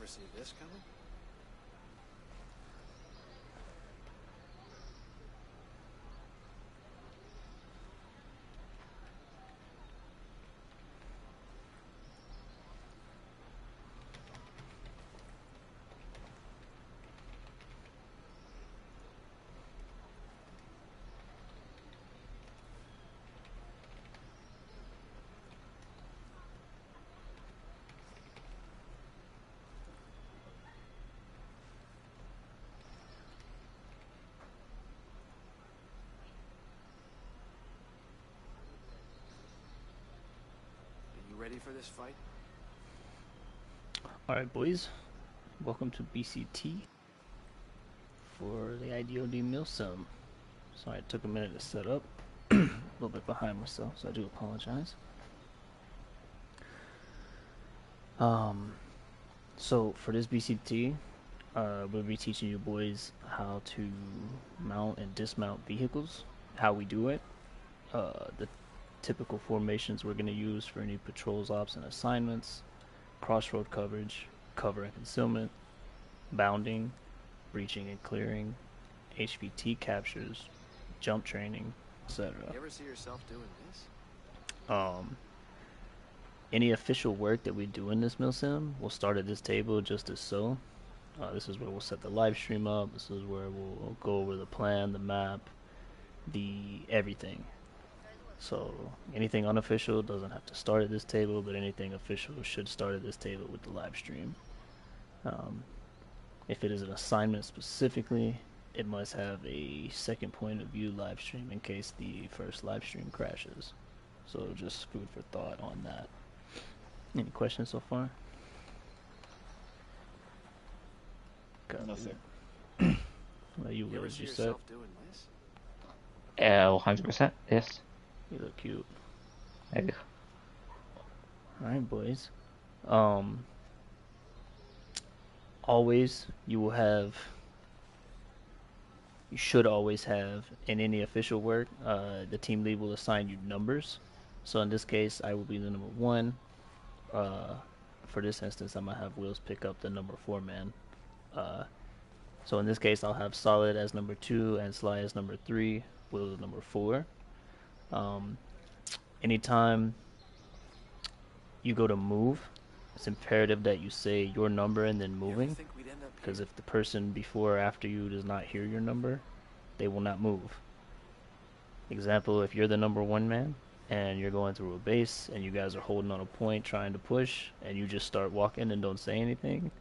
ever see this coming? Ready for this fight? Alright boys, welcome to BCT for the Idod mill sim. Sorry it took a minute to set up, a little bit behind myself, so I do apologize. So for this BCT, we'll be teaching you boys how to mount and dismount vehicles, how we do it, the typical formations we're going to use for any patrols, ops, and assignments, crossroad coverage, cover and concealment, bounding, breaching and clearing, HVT captures, jump training, etc. You ever see yourself doing this? Any official work that we do in this milsim will start at this table just as so. This is where we'll set the live stream up. This is where we'll go over the plan, the map, the everything. So anything unofficial doesn't have to start at this table, but anything official should start at this table with the live stream. If it is an assignment specifically, it must have a second point of view live stream in case the first live stream crashes. So just food for thought on that. Any questions so far? Nothing. Well, you ever what see you said? yourself doing this? 100%, yes. You look cute. Maybe. Alright, boys. Always, you should always have, in any official work, the team lead will assign you numbers. So in this case, I will be the number 1. For this instance, I'm going to have Wheels pick up the number 4 man. So in this case, I'll have Solid as number 2 and Sly as number 3, Wheels as number 4. Anytime you go to move, it's imperative that you say your number and then moving, because if the person before or after you does not hear your number, they will not move. Example, if you're the number 1 man and you're going through a base and you guys are holding on a point trying to push and you just start walking and don't say anything,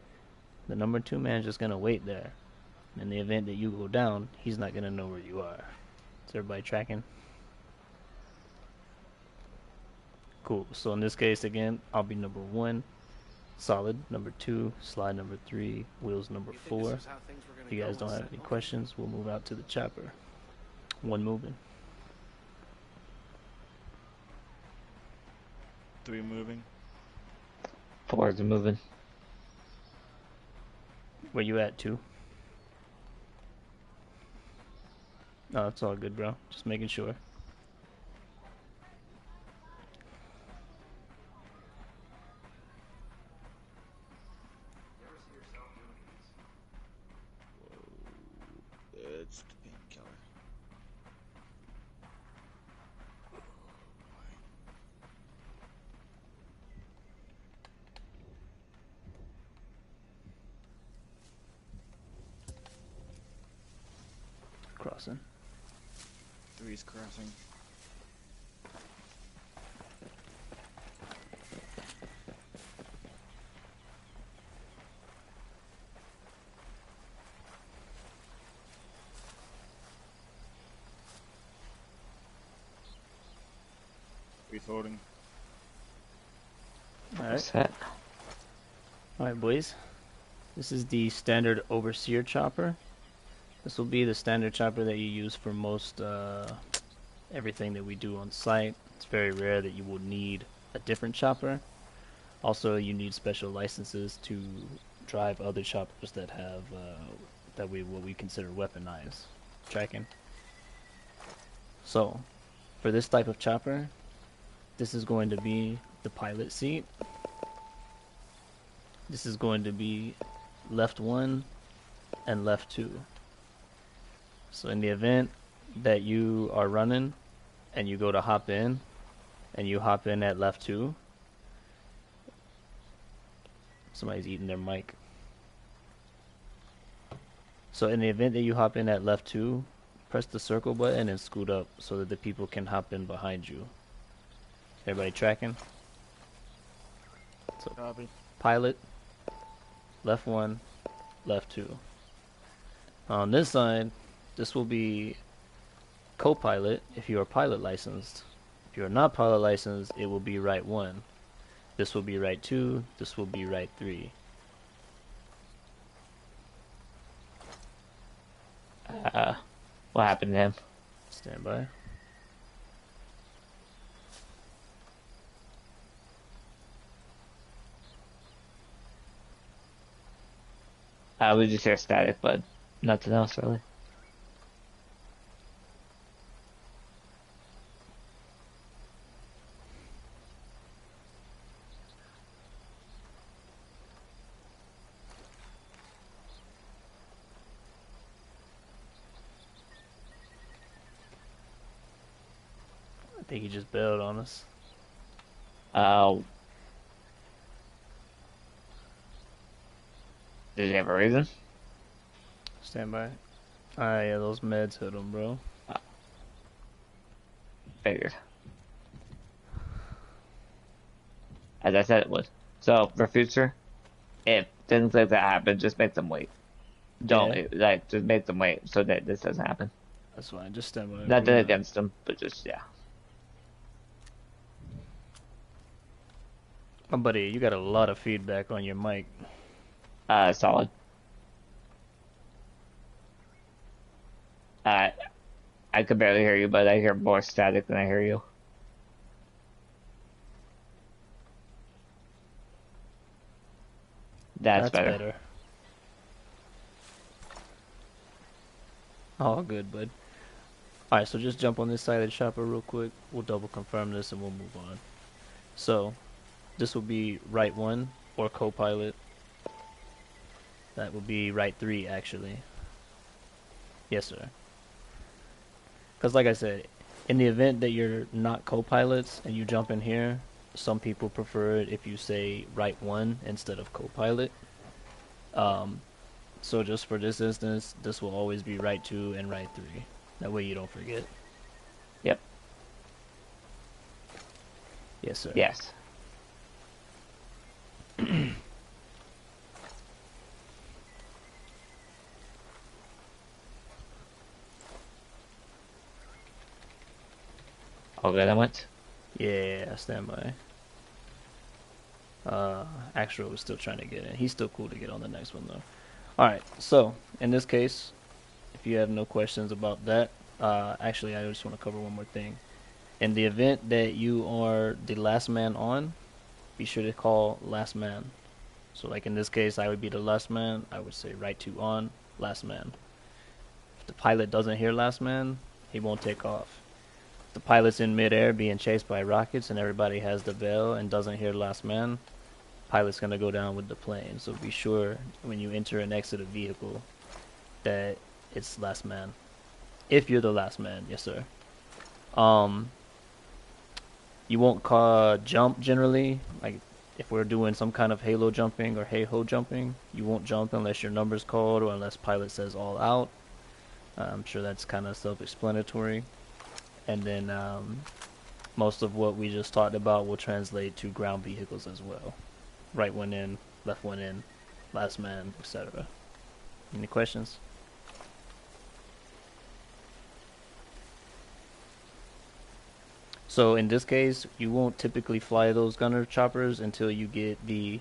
the number 2 man is just going to wait there. In the event that you go down, he's not going to know where you are. Is everybody tracking? Cool. So in this case, again, I'll be number 1, Solid number 2, Slide number 3, Wheels number 4. If you guys don't have any questions, we'll move out to the chopper. 1 moving. 3 moving. 4 is moving. Where you at, 2? No, it's all good, bro. Just making sure. It's the painkiller. Crossing. 3's crossing. Holding. Alright. Set. Alright, boys. This is the standard overseer chopper. This will be the standard chopper that you use for most everything that we do on site. It's very rare that you will need a different chopper. Also, you need special licenses to drive other choppers that have what we consider weaponized. Tracking. So, for this type of chopper, this is going to be the pilot seat. This is going to be left 1 and left 2. So in the event that you are running and you go to hop in and you hop in at left 2, somebody's eating their mic. So in the event that you hop in at left 2, press the circle button and scoot up so that the people can hop in behind you. Everybody tracking? So Copy. pilot, left 1, left 2. On this side, this will be co-pilot if you are pilot licensed. If you are not pilot licensed, it will be right 1. This will be right 2. This will be right 3. What happened to him? Stand by. We just hear static, but nothing else really. I think he just bailed on us. Did he have a reason? Stand by. Ah, yeah, those meds hit him, bro. Figured. As I said it would. So, for future, if things like that happen, just make them wait. Don't, just make them wait so that this doesn't happen. That's fine. Just stand by. Nothing against them, but just, yeah. My buddy, you got a lot of feedback on your mic. Solid. I could barely hear you, but I hear more static than I hear you. That's better. All good, bud. Alright, so just jump on this side of the chopper real quick. We'll double confirm this and we'll move on. So, this will be right 1 or co-pilot. That will be right 3, actually. Yes, sir. Because like I said, in the event that you're not co-pilots and you jump in here, some people prefer it if you say right 1 instead of co-pilot. So just for this instance, this will always be right 2 and right 3. That way you don't forget. Yep. Yes, sir. Yes. All good, I went. Yeah, stand by. Axel was still trying to get in. He's still cool to get on the next one though. Alright, so in this case, if you have no questions about that, actually I just want to cover one more thing. In the event that you are the last man on, be sure to call last man. So like in this case, I would be the last man. I would say right 2 on, last man. If the pilot doesn't hear last man, he won't take off. The pilot's in midair being chased by rockets and everybody has the bell and doesn't hear last man, pilot's gonna go down with the plane. So be sure when you enter and exit a vehicle that it's last man. If you're the last man, yes sir. You won't jump generally. Like if we're doing some kind of halo jumping or hey-ho jumping, you won't jump unless your number's called or unless pilot says all out. I'm sure that's kind of self-explanatory. And then most of what we just talked about will translate to ground vehicles as well. Right one in, left one in, last man, etc. Any questions? So in this case, you won't typically fly those gunner choppers until you get the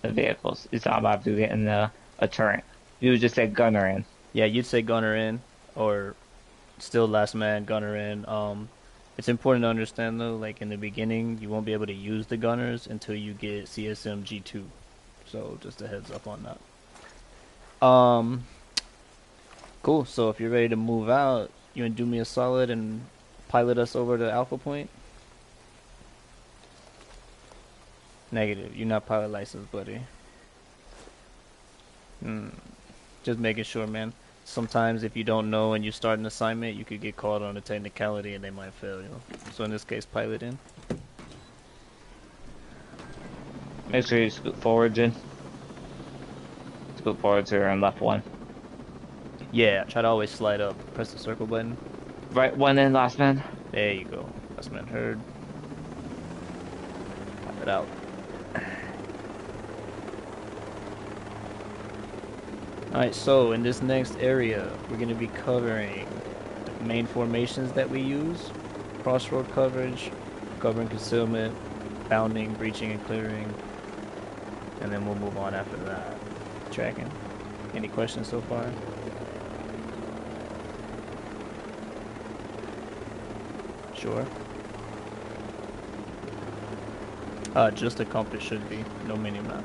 vehicles. It's not about to get in a turret. You would just say gunner in. Yeah, you'd say gunner in, or still last man, gunner in. It's important to understand though, like in the beginning, you won't be able to use the gunners until you get CSM G2. So just a heads up on that. Cool. So if you're ready to move out, you want to do me a solid and pilot us over to Alpha Point? Negative. You're not pilot licensed, buddy. Just making sure, man. Sometimes if you don't know and you start an assignment, you could get caught on a technicality and they might fail, you know. So in this case, pilot in. Make sure you scoot forward, Jin. Scoot forward to your left one. Yeah, try to always slide up. Press the circle button. Right one in, last man. There you go. Last man heard. Pop it out. Alright, so in this next area, we're going to be covering the main formations that we use. Crossroad coverage, covering concealment, bounding, breaching, and clearing. And then we'll move on after that. Tracking. Any questions so far? Sure. Just a compass should be, no mini map.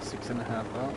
Six and a half out.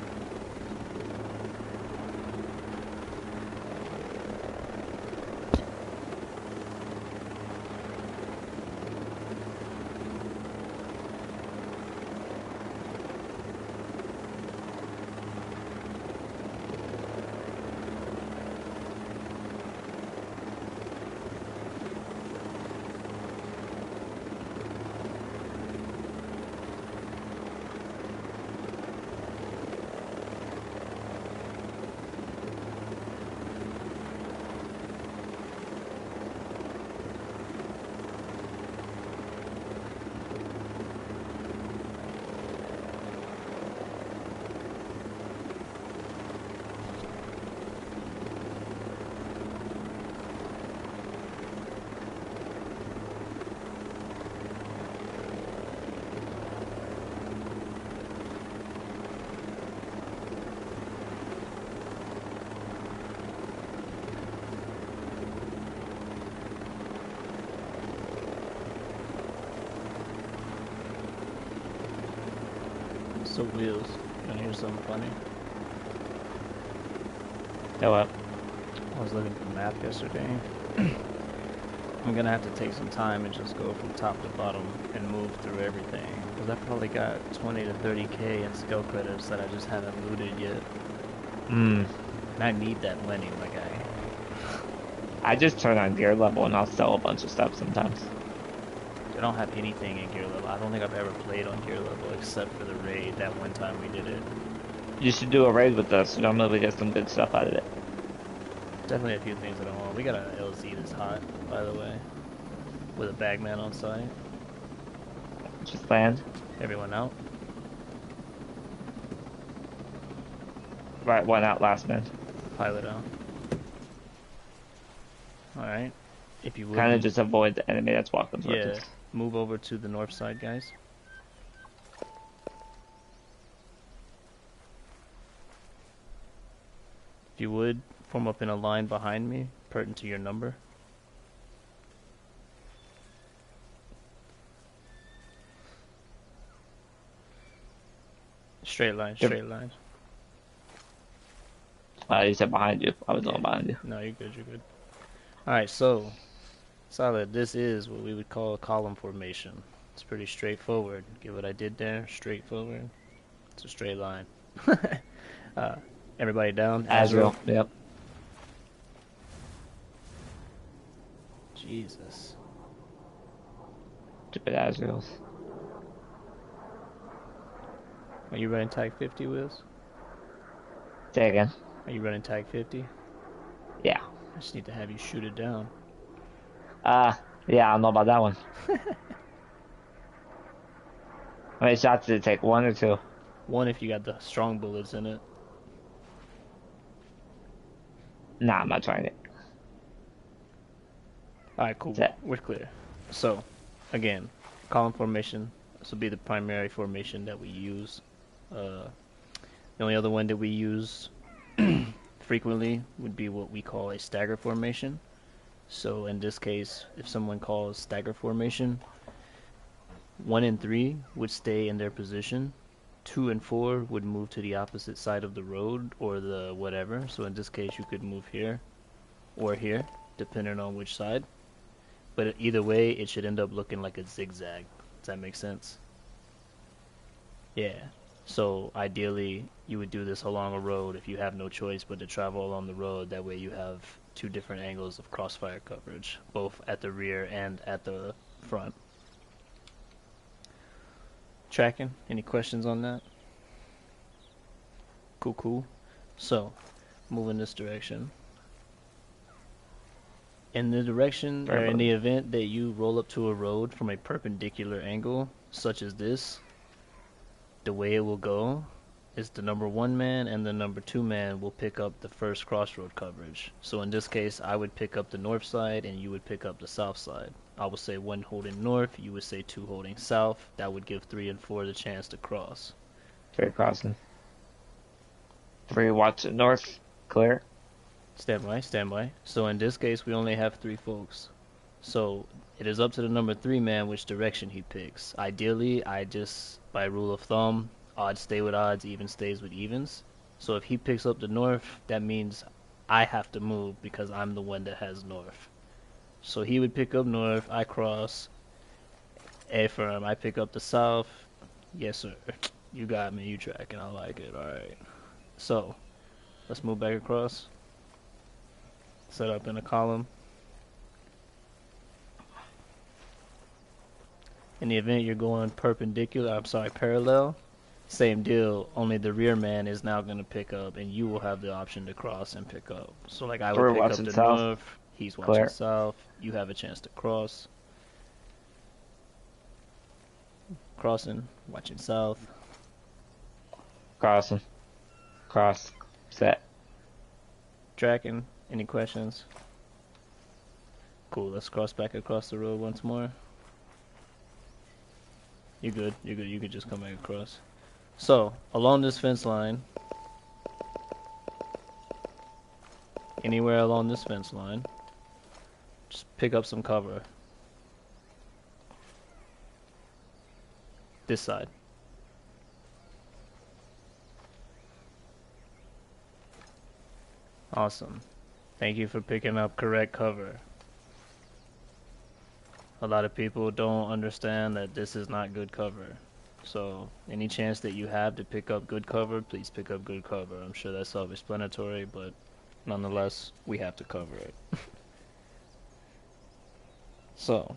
So wheels. Wanna hear something funny? Yeah, what? I was looking at the map yesterday. I'm gonna have to take some time and just go from top to bottom and move through everything. Cause I probably got 20 to 30k in skill credits that I just haven't looted yet. And I need that money, my guy. I just turn on gear level and I'll sell a bunch of stuff sometimes. I don't have anything in gear level. I don't think I've ever played on gear level except for the raid that one time we did it. You should do a raid with us. Normally we get some good stuff out of it. Definitely a few things that I want. We got an LZ that's hot, by the way. With a bagman on site. Just land. Everyone out? Right one out, last man. Pilot out. Alright. If you would. Kind of just avoid the enemy that's walking towards Yeah. us. Move over to the north side, guys. If you would, form up in a line behind me, pertinent to your number. Straight line, Yep. straight line. You said behind you. I was going behind you. No, you're good, you're good. Alright, so, solid, this is what we would call a column formation. It's pretty straightforward. Get what I did there? Straightforward. It's a straight line. uh, everybody down? Azrael. Yep. Jesus. Stupid Azraels. Are you running tag 50, Wills? Say again. Are you running tag 50? Yeah. I just need to have you shoot it down. Yeah, I don't know about that one. How many shots did it take? 1 or 2? One if you got the strong bullets in it. Nah, I'm not trying it. Alright, cool. Set. We're clear. So, again, column formation. This will be the primary formation that we use. The only other one that we use frequently would be what we call a stagger formation. So in this case, if someone calls stagger formation, 1 and 3 would stay in their position. 2 and 4 would move to the opposite side of the road or the whatever. So in this case, you could move here or here, depending on which side. But either way, it should end up looking like a zigzag. Does that make sense? Yeah. So ideally, you would do this along a road if you have no choice but to travel along the road. That way you have 2 different angles of crossfire coverage, both at the rear and at the front. Tracking? Any questions on that? Cool. So, move in this direction. In the direction, or in the event that you roll up to a road from a perpendicular angle, such as this, the way it will go is the number 1 man and the number 2 man will pick up the first crossroad coverage. So in this case, I would pick up the north side and you would pick up the south side. I would say 1 holding north, you would say 2 holding south. That would give 3 and 4 the chance to cross. 3 crossing. 3 watching north. Clear. Stand by. So in this case, we only have 3 folks. So it is up to the number 3 man which direction he picks. Ideally, I just, by rule of thumb, odds stay with odds, even stays with evens. So if he picks up the north, that means I have to move because I'm the one that has north. So he would pick up north, I cross. Affirm, I pick up the south. Yes, sir. You got me, you tracking, I like it, alright. So, let's move back across. Set up in a column. In the event you're going parallel, same deal, only the rear man is now going to pick up and you will have the option to cross and pick up. So like I would pick up the south. north, he's watching Clear. south, you have a chance to cross. Crossing, watching south. Crossing. Cross. Set. Tracking, any questions? Cool, let's cross back across the road once more. You're good, you could just come back across. So, along this fence line, anywhere along this fence line, just pick up some cover. This side. Awesome. Thank you for picking up correct cover. A lot of people don't understand that this is not good cover. So any chance that you have to pick up good cover, please pick up good cover. I'm sure that's self-explanatory, but nonetheless, we have to cover it. So,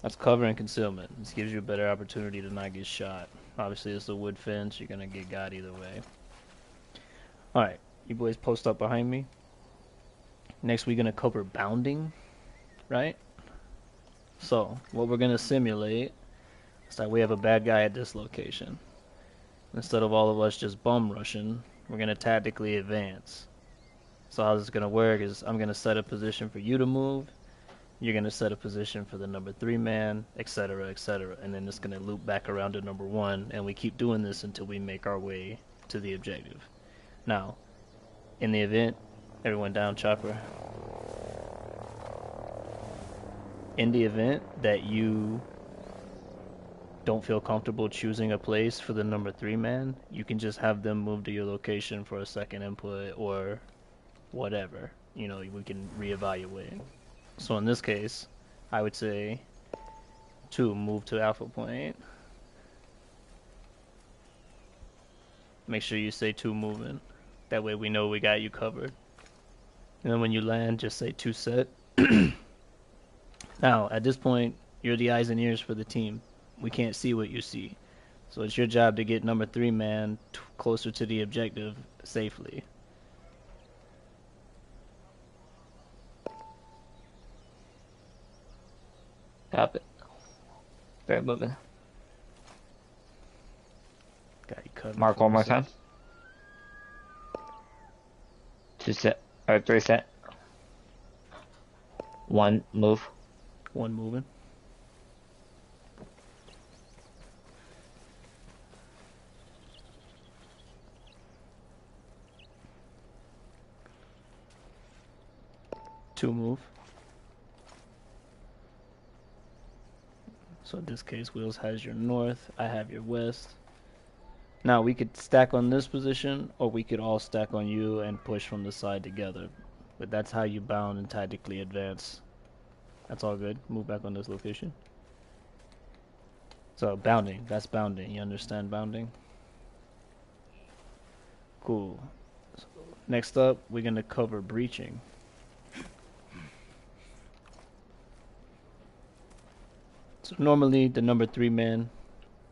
that's cover and concealment. This gives you a better opportunity to not get shot. Obviously, it's a wood fence. You're going to get got either way. Alright, you boys post up behind me. Next, we're going to cover bounding, right? So, what we're going to simulate is that we have a bad guy at this location. Instead of all of us just bum rushing, we're going to tactically advance. So how this is going to work is I'm going to set a position for you to move. You're going to set a position for the number 3 man, etc., etc. And then it's going to loop back around to number 1. And we keep doing this until we make our way to the objective. Now, in the event, everyone down, chopper. In the event that you don't feel comfortable choosing a place for the number 3 man, you can just have them move to your location for a second input or whatever. You know, we can reevaluate. So in this case, I would say 2, move to alpha point. make sure you say 2 moving. That way we know we got you covered. And then when you land, just say 2 set. Now, at this point, you're the eyes and ears for the team. We can't see what you see. So it's your job to get number 3 man closer to the objective safely. Got it. Very moving. Got you covered. Mark one more time. 2 set or 3 set. 1 move. 1 moving. Two move. So in this case, Wheels has your north, I have your west. Now we could stack on this position, or we could all stack on you and push from the side together. But that's how you bound and tactically advance. That's all good. Move back on this location. So bounding, that's bounding. You understand bounding? Cool. So next up, we're gonna cover breaching. So normally the number 3 man,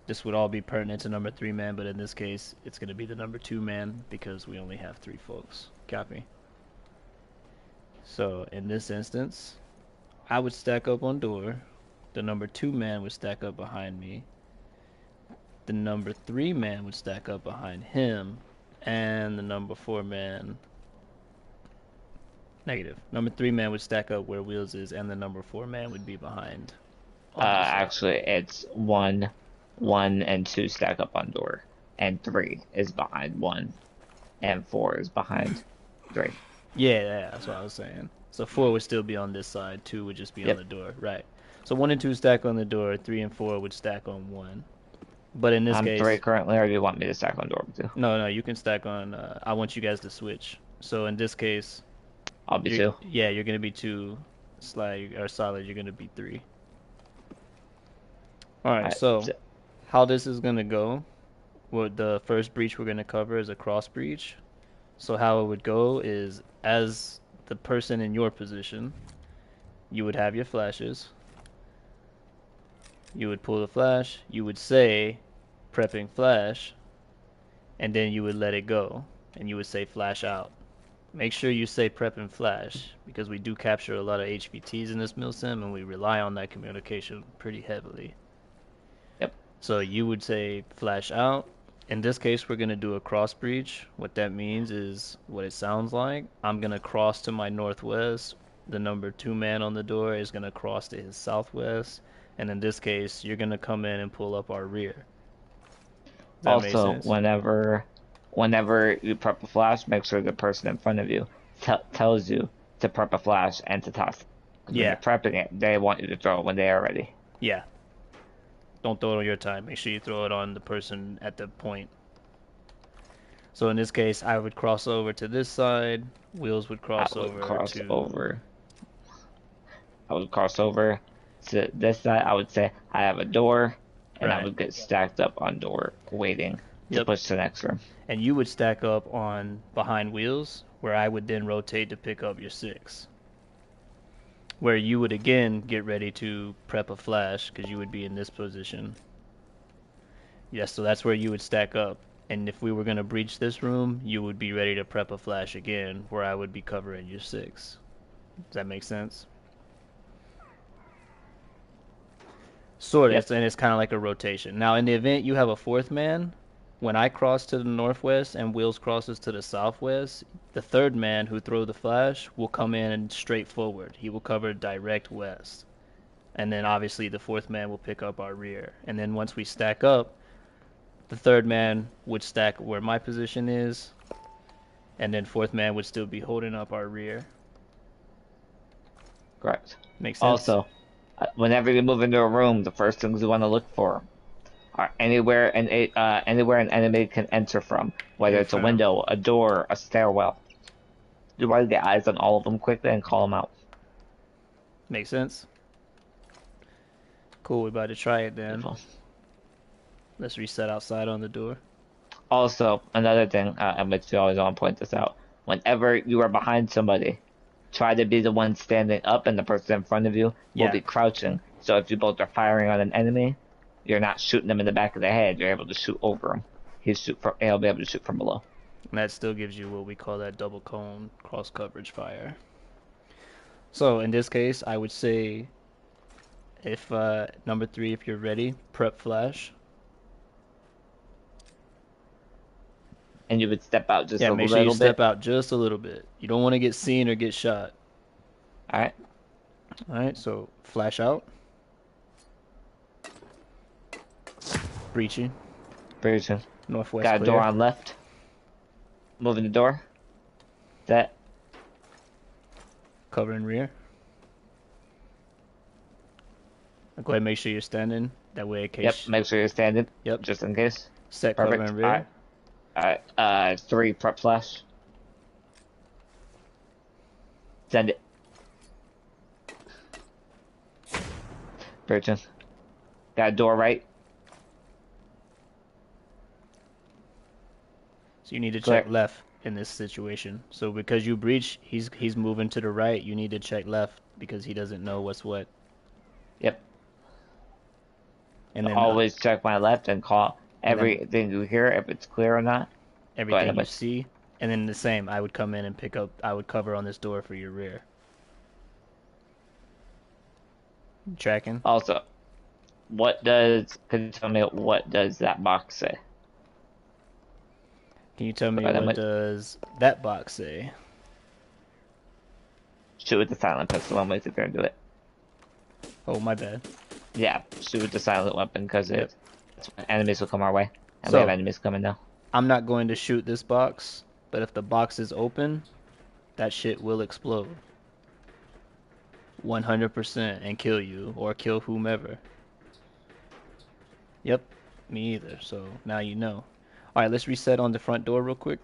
this would all be pertinent to number 3 man, but in this case, it's gonna be the number 2 man because we only have 3 folks. Copy. So in this instance, I would stack up on door. The number 2 man would stack up behind me. The number 3 man would stack up behind him. And the number 4 man... Negative. Number 3 man would stack up where Wheels is, and the number 4 man would be behind. Actually, it's 1, 1, and 2 stack up on door. And 3 is behind 1. And 4 is behind 3. Yeah, that's what I was saying. So 4 would still be on this side, 2 would just be on the door, right? So 1 and 2 stack on the door, 3 and 4 would stack on 1. But in this case, 3 currently, or do you want me to stack on door with you? No, you can stack on. I want you guys to switch. So in this case, I'll be 2. Yeah, you're gonna be 2. Slide or solid, you're gonna be 3. All right. So how this is gonna go? Well, the first breach we're gonna cover is a cross breach. So how it would go is, as the person in your position, you would have your flashes. You would pull the flash. You would say, prepping flash, and then you would let it go, and you would say flash out. Make sure you say prep and flash, because we do capture a lot of HVTs in this milsim, and we rely on that communication pretty heavily. Yep. So you would say flash out. In this case, we're going to do a cross breach. What that means is what it sounds like. I'm going to cross to my northwest. The number 2 man on the door is going to cross to his southwest. And in this case, you're going to come in and pull up our rear. Also, whenever you prep a flash, make sure the person in front of you tells you to prep a flash and to toss. When you're prepping it, they want you to throw it when they are ready. Yeah. Don't throw it on your time. Make sure you throw it on the person at the point. So in this case, I would cross over to this side. Wheels would cross over I would cross over to this side. I would say I have a door, and I would get stacked up on door, waiting to push to the next room. And you would stack up on behind Wheels, where I would then rotate to pick up your 6. Where you would again get ready to prep a flash, because you would be in this position. Yes, so that's where you would stack up. And if we were going to breach this room, you would be ready to prep a flash again, where I would be covering your 6. Does that make sense? Sort of, and it's kind of like a rotation. Now, in the event you have a 4th man, when I cross to the northwest and Wheels crosses to the southwest, the 3rd man who throws the flash will come in straight forward. He will cover direct west. And then obviously the 4th man will pick up our rear. And then once we stack up, the 3rd man would stack where my position is, and then 4th man would still be holding up our rear. Correct. Makes sense? Also, whenever you move into a room, the first things you want to look for are anywhere an enemy can enter from, whether it's a window, a door, a stairwell. You want to get eyes on all of them quickly and call them out. Makes sense? Cool, we're about to try it then. Beautiful. Let's reset outside on the door. Also, another thing, and which we always want to point this out, whenever you are behind somebody, try to be the one standing up, and the person in front of you will Yeah. be crouching. So if you both are firing on an enemy, you're not shooting them in the back of the head. You're able to shoot over him. He'll be able to shoot from below. And that still gives you what we call that double cone cross coverage fire. So in this case, I would say, if number 3, if you're ready, prep flash. And you would step out just Yeah, a make sure you little step bit. out just a little bit. You don't want to get seen or get shot. All right. All right, so flash out. Breaching. Breaching. Northwest Got a clear. door on left. Moving the door. Set. Cover and rear. Go ahead and make sure you're standing. That way in case. Yep. Make sure you're standing. Yep. Just in case. Set Perfect. cover and rear. Alright. 3 prep flash. Send it. Breaching. Got a door right. So you need to Clear. check left in this situation. So because you breach, he's moving to the right. You need to check left because he doesn't know what's what. Yep. And then Always check my left and call everything you hear if it's clear or not. everything ahead, you see. And then the same, I would come in and pick up. I would cover on this door for your rear. Tracking. Also, can you tell me what does that box say? Can you tell me Right, what does that box say? Shoot with the silent pistol. I'm waiting for to do it. Oh, my bad. Yeah, shoot with the silent weapon because enemies will come our way. And So- we have enemies coming now. I'm not going to shoot this box, but if the box is open, that shit will explode. 100% and kill you or kill whomever. Yep, me either. So now you know. Alright, let's reset on the front door real quick.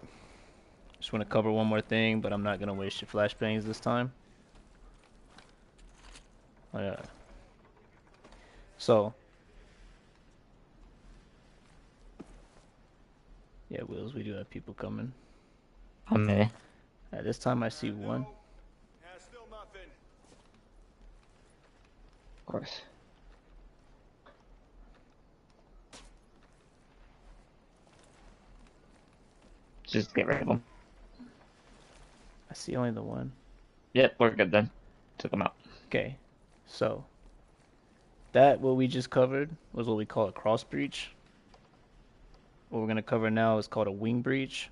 Just want to cover one more thing, but I'm not going to waste your flashbangs this time. Oh, yeah. So. Yeah, Wills, we do have people coming. How many? At this time I see one. Of course. Just get rid of them. I see only the one. Yep, we're good then. Took them out. Okay, so that what we just covered was what we call a cross breach. What we're gonna cover now is called a wing breach.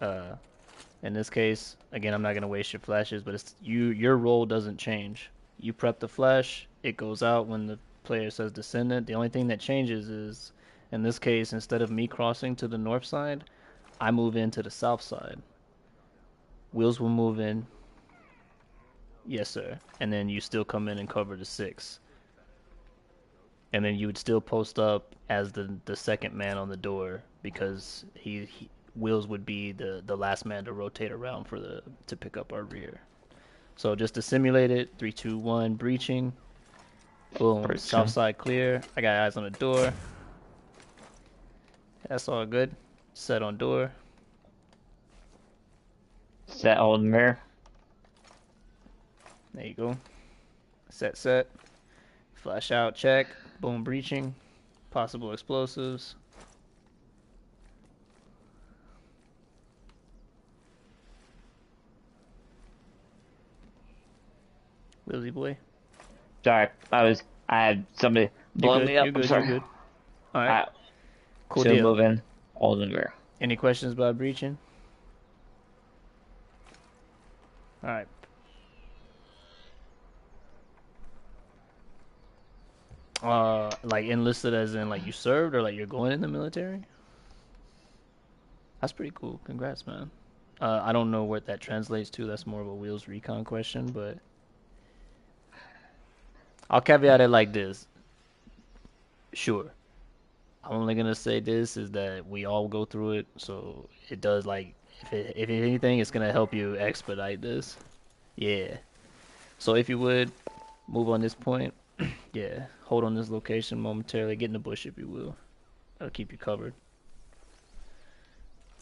In this case, again, I'm not gonna waste your flashes, but it's your role doesn't change. You prep the flash, it goes out when the player says descendant. The only thing that changes is, in this case, instead of me crossing to the north side, I move into the south side. Wheels will move in. Yes, sir. And then you still come in and cover the 6. And then you would still post up as the second man on the door because Wheels would be the last man to rotate around to pick up our rear. So just to simulate it, 3, 2, 1, breaching. Boom. Breaching. South side clear. I got eyes on the door. That's all good. Set on door. Set hold mirror. There you go. Set. Flash out, check. Boom, breaching. Possible explosives. Wilsy boy. Sorry, I had somebody blowing me up. You're good, I'm sorry. you're good. Alright. Cool Still deal. moving. Hold and mirror. Any questions about breaching? Alright. Like enlisted as in like you served or like you're going in the military? That's pretty cool. Congrats, man. I don't know what that translates to. That's more of a Wheels recon question, but I'll caveat it like this. Sure. I'm only gonna say this is that we all go through it, so it does like if anything, it's gonna help you expedite this. Yeah. So if you would move on this point, yeah, hold on this location momentarily. Get in the bush if you will. That'll keep you covered.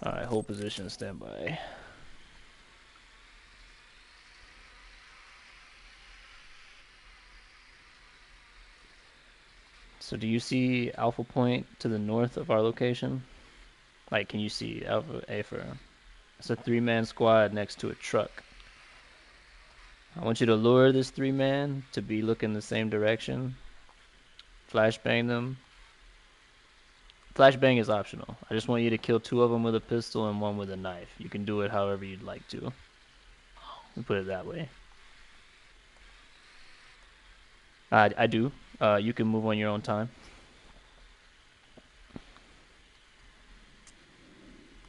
Alright, hold position, stand by. So do you see Alpha Point to the north of our location? Like, can you see Alpha A for? It's a 3-man squad next to a truck. I want you to lure this 3-man to be looking the same direction. Flashbang them. Flashbang is optional. I just want you to kill 2 of them with a pistol and 1 with a knife. You can do it however you'd like to. We put it that way. I do. You can move on your own time.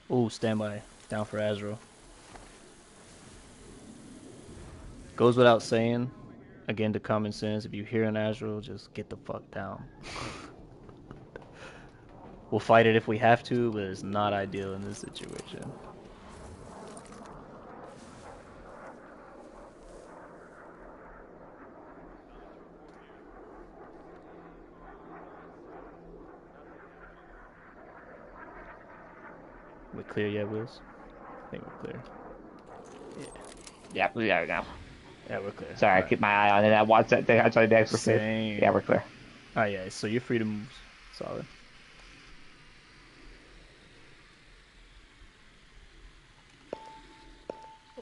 Ooh, standby. Down for Azro. Goes without saying. Again, to common sense, if you hear an Azro, just get the fuck down. We'll fight it if we have to, but it's not ideal in this situation. We clear yet, Wills? I think we're clear. Yeah, we got it now. Yeah, we're clear. Sorry, I keep my eye on it. I watched that thing. I tried to extra safe. Same. Yeah, we're clear. Oh yeah, so you're free to move. Solid.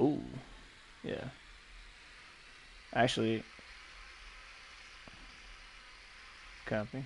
Ooh, yeah. Actually, copy.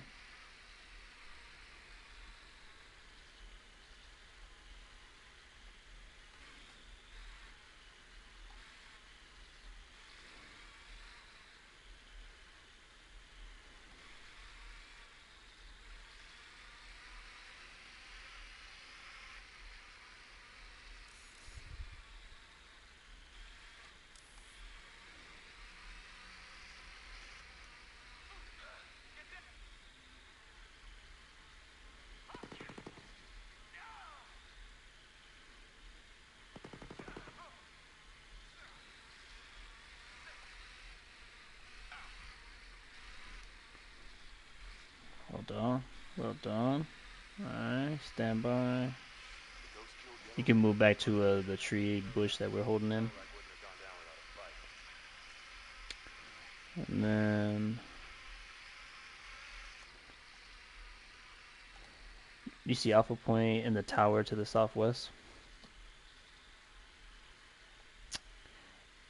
Well done. Well done. Alright, stand by. You can move back to the tree bush that we're holding in. And then you see Alpha Point in the tower to the southwest.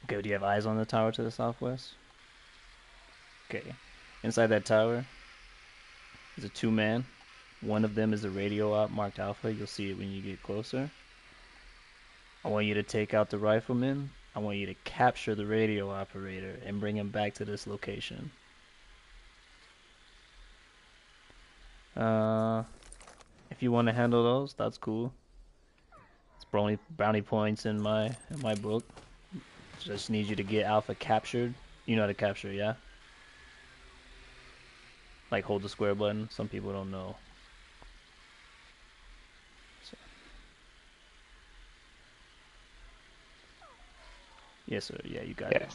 Okay, do you have eyes on the tower to the southwest? Okay. Inside that tower is a 2-man. One of them is a radio op marked Alpha. You'll see it when you get closer. I want you to take out the rifleman. I want you to capture the radio operator and bring him back to this location. If you want to handle those, that's cool. It's brownie points in my book. Just need you to get Alpha captured. You know how to capture, yeah? Like hold the square button. Some people don't know. So. Yes, sir. Yeah, you got it.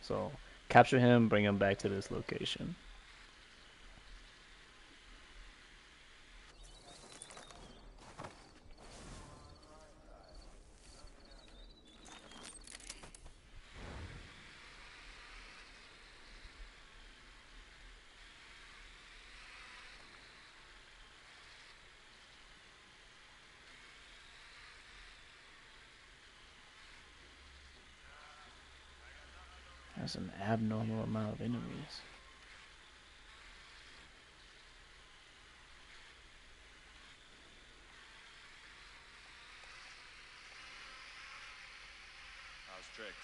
So capture him, bring him back to this location. That's an abnormal amount of enemies. How's tricks?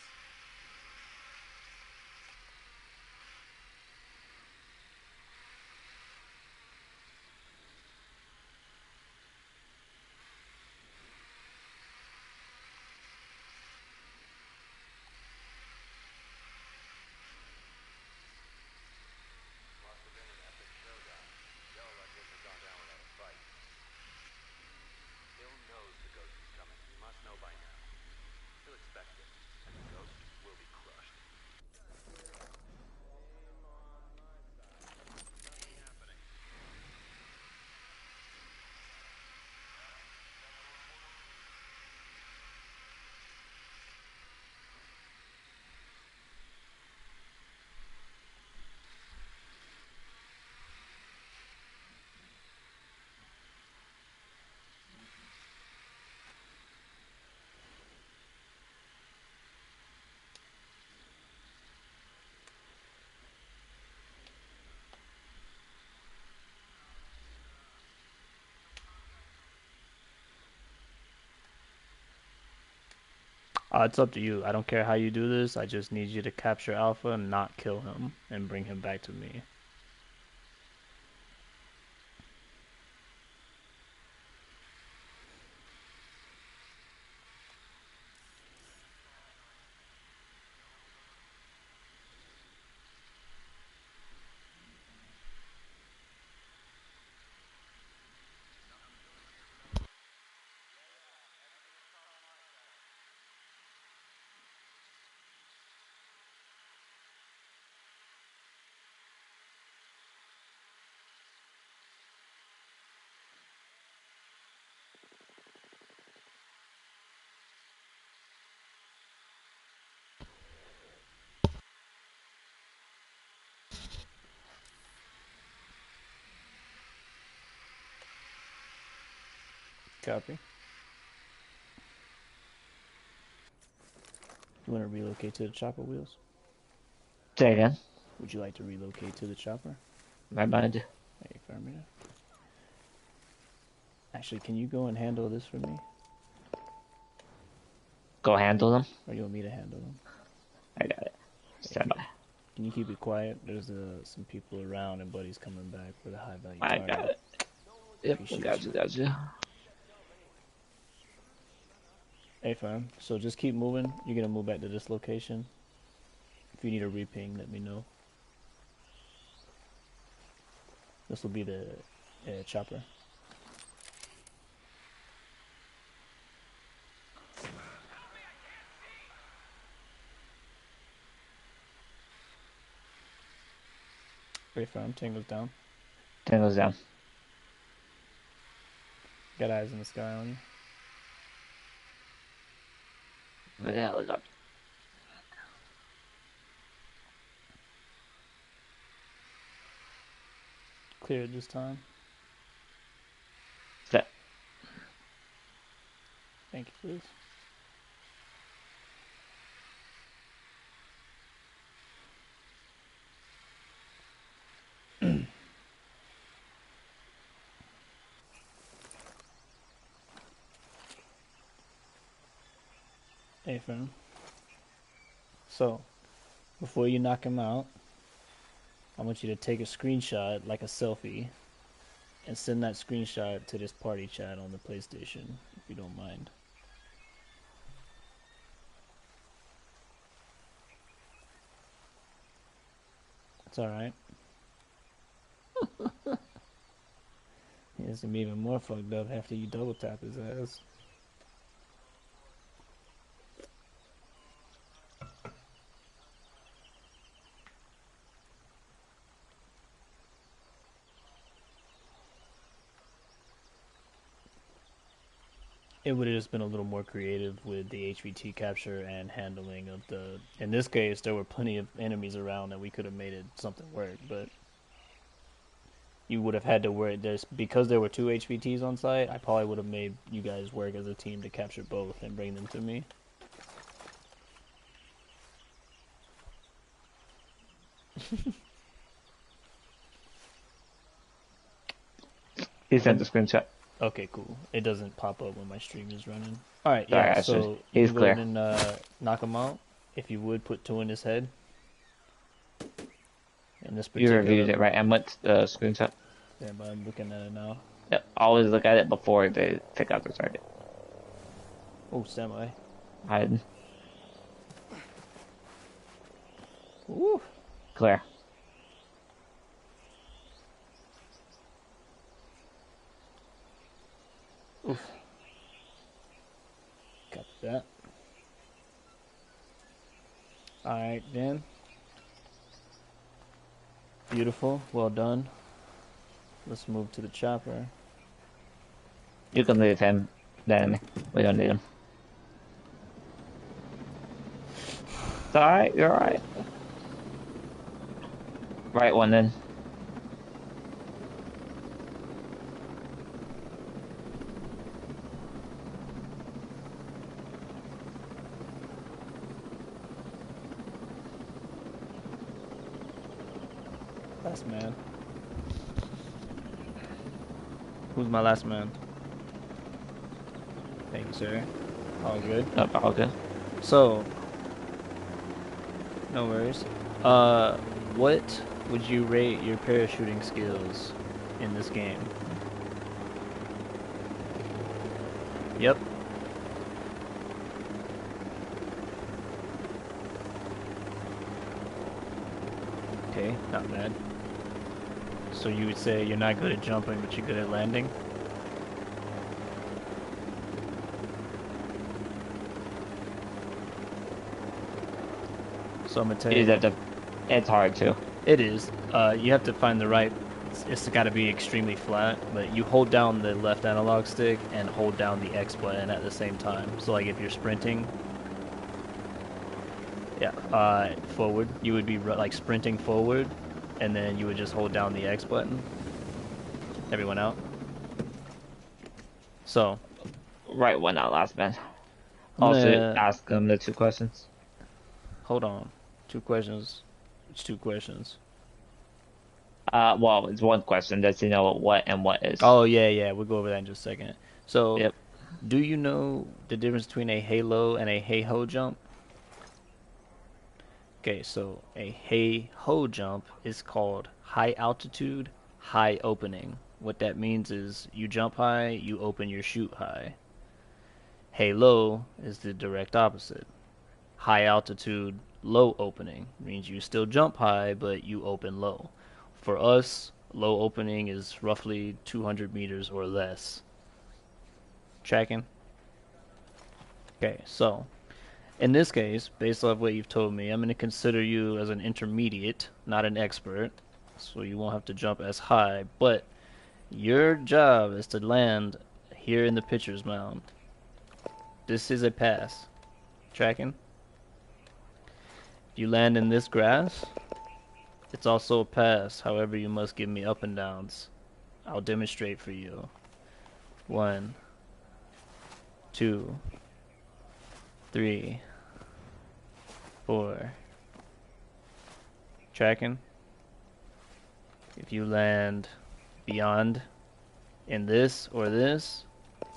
It's up to you. I don't care how you do this. I just need you to capture Alpha and not kill him and bring him back to me. Copy. You want to relocate to the chopper wheels? Say again. Would you like to relocate to the chopper? My mind. Hey, Farmina. Actually, can you go and handle this for me? Go handle them. Or you want me to handle them? I got it. Stand by. Can you keep it quiet? There's some people around and Buddy's coming back with a high value I target. got it. Yep, Appreciate got you. Hey fam, so just keep moving. You're gonna move back to this location. If you need a reping, let me know. This will be the chopper. Hey fam, Tango's down. Tango's down. Got eyes in the sky on you. Where the hell is up? Cleared this time. Set. Thank you, please. Hey fam. So, before you knock him out, I want you to take a screenshot, like a selfie, and send that screenshot to this party chat on the PlayStation, if you don't mind. It's alright. It's gonna be even more fucked up after you double tap his ass. It would have just been a little more creative with the HVT capture and handling of the... In this case, there were plenty of enemies around that we could have made it something work, but... You would have had to work... Because there were 2 HVTs on site, I probably would have made you guys work as a team to capture both and bring them to me. He sent the screenshot. Okay, cool. It doesn't pop up when my stream is running. Alright, Sorry, yeah, so he's you go clear. ahead and knock him out. If you would, put 2 in his head. In this You particular... reviewed it, right? And what's the screenshot? Yeah, but I'm looking at it now. Yep. Always look at it before they take out the target. Oh, semi. Hiding. Woo! Clear. Oof. Got that. Alright, then. Beautiful. Well done. Let's move to the chopper. You can leave him. Then we don't need him. It's alright. You're alright. Right one then. Last man. Who's my last man? Thank you, sir. All good. Nope, all good. So, no worries. What would you rate your parachuting skills in this game? Yep. Okay, not bad. So you would say you're not good at jumping, but you're good at landing? So I'm gonna tell You you, have to, it's hard too. it is. You have to find the right. It's got to be extremely flat, but you hold down the left analog stick and hold down the X button at the same time. So like if you're sprinting, yeah, forward, you would be like sprinting forward, and then you would just hold down the X button. Everyone out. So Right one out, last man. I'm Also, gonna ask them the 2 questions. hold on. 2 questions. It's 2 questions. Well, it's 1 question. Does he know what and what is? Oh yeah, yeah. We'll go over that in just a second. So, Yep. do you know the difference between a halo and a hey-ho jump? Okay, so a hey-ho jump is called high altitude, high opening. What that means is you jump high, you open your chute high. Hey-low is the direct opposite. High altitude, low opening means you still jump high, but you open low. For us, low opening is roughly 200 meters or less. Tracking? Okay, so in this case, based off what you've told me, I'm going to consider you as an intermediate, not an expert, so you won't have to jump as high, but your job is to land here in the pitcher's mound. This is a pass. Tracking? If you land in this grass, it's also a pass. However, you must give me up and downs. I'll demonstrate for you. 1, 2, 3, 4. Tracking? If you land beyond in this or this,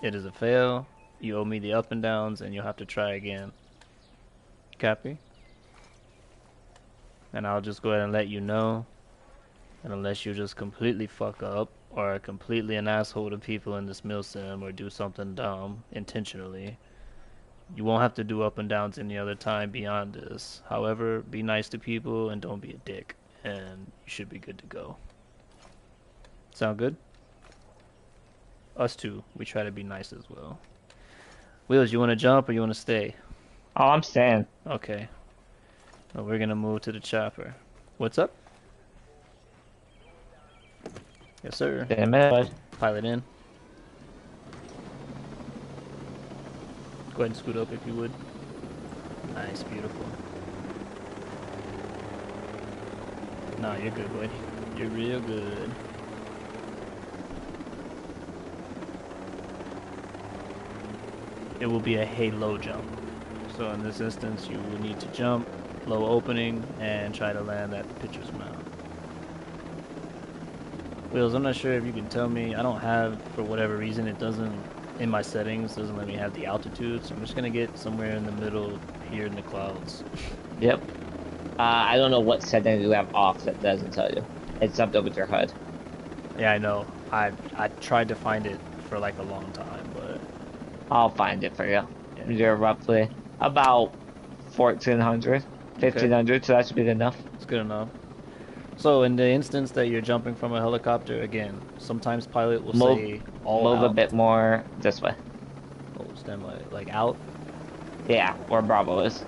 it is a fail. You owe me the up and downs and you'll have to try again. Copy? And I'll just go ahead and let you know. And unless you just completely fuck up or are completely an asshole to people in this mill sim or do something dumb intentionally, you won't have to do up and downs any other time beyond this. However, be nice to people and don't be a dick, and you should be good to go. Sound good? Us too, we try to be nice as well. Wheels, you want to jump or you want to stay? Oh, I'm staying. Okay. Well, we're gonna move to the chopper. What's up? Yes, sir. In a minute, bud. Pilot in. Go ahead and scoot up if you would. Nice, beautiful. No, you're good, buddy. You're real good. It will be a halo jump. So in this instance, you will need to jump, low opening, and try to land at the pitcher's mound. Wheels, I'm not sure if you can tell me. I don't have, for whatever reason, it doesn't, in my settings, doesn't let me have the altitude. So I'm just going to get somewhere in the middle here in the clouds. Yep. I don't know what setting you have off that doesn't tell you. It's something with your HUD. Yeah, I know. I tried to find it for like a long time, but I'll find it for you. Yeah. You're roughly about 1,400, 1,500, so that should be good enough. it's good enough. So in the instance that you're jumping from a helicopter, again, sometimes pilot will say all Move out. a bit more this way. Oh, stand like out. Yeah, where Bravo is.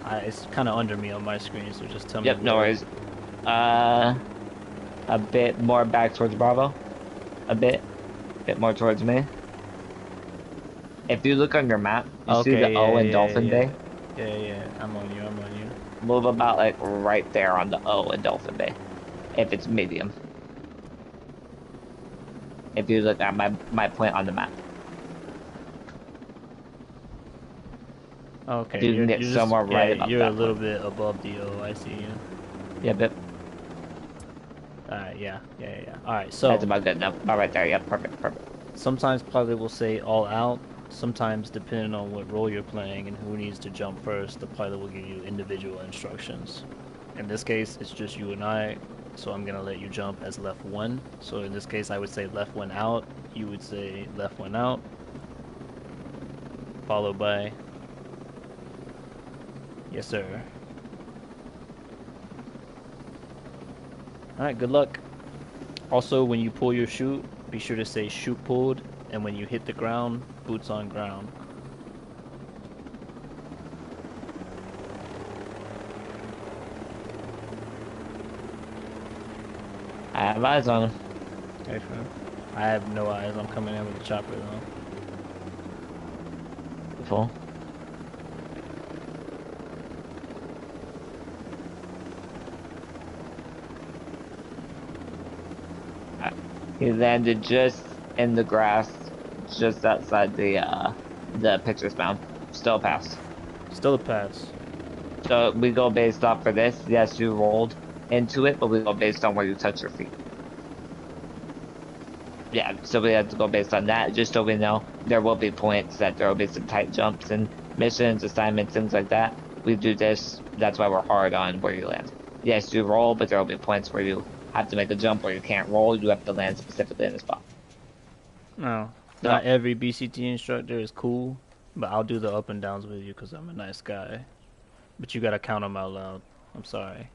It's kind of under me on my screen, so just tell me. Yep, no where. worries. A bit more back towards Bravo. A bit more towards me. If you look on your map, you see the O in Dolphin Bay? Yeah, I'm on you. Move about like right there on the O in Dolphin Bay. If it's medium. If you look at my point on the map. Okay, You can get you're somewhere just, right yeah, above you're that a little point. bit above the O. I see you. Yeah, but Alright, yeah. Alright, so that's about good enough. About right there, yeah, perfect. sometimes pilot will say all out sometimes depending on what role you're playing and who needs to jump first, the pilot will give you individual instructions. In this case, it's just you and I, so I'm gonna let you jump as left one. So in this case, I would say left one out. You would say left one out, followed by yes, sir. All right, good luck. Also, when you pull your chute, be sure to say chute pulled, and when you hit the ground, boots on ground. I have eyes on him. Okay, fam. I have no eyes. I'm coming in with the chopper though. Beautiful. He landed just in the grass, just outside the picture spawn. Still passed. Still a pass. So we go based off for this. Yes, you rolled into it, but we go based on where you touch your feet. Yeah, so we have to go based on that, just so we know there will be points that there will be some tight jumps and missions, assignments, things like that. We do this, that's why we're hard on where you land. Yes, you roll, but there will be points where you have to make a jump where you can't roll, you have to land specifically in the spot. No, So, not every BCT instructor is cool, but I'll do the up and downs with you because I'm a nice guy. But you gotta count them out loud. I'm sorry.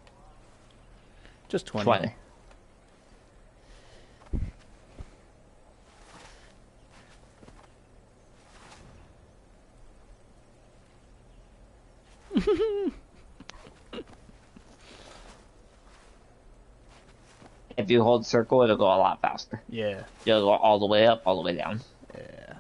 Just 20. 20. If you hold circle, it'll go a lot faster. Yeah. You'll go all the way up, all the way down. Yeah.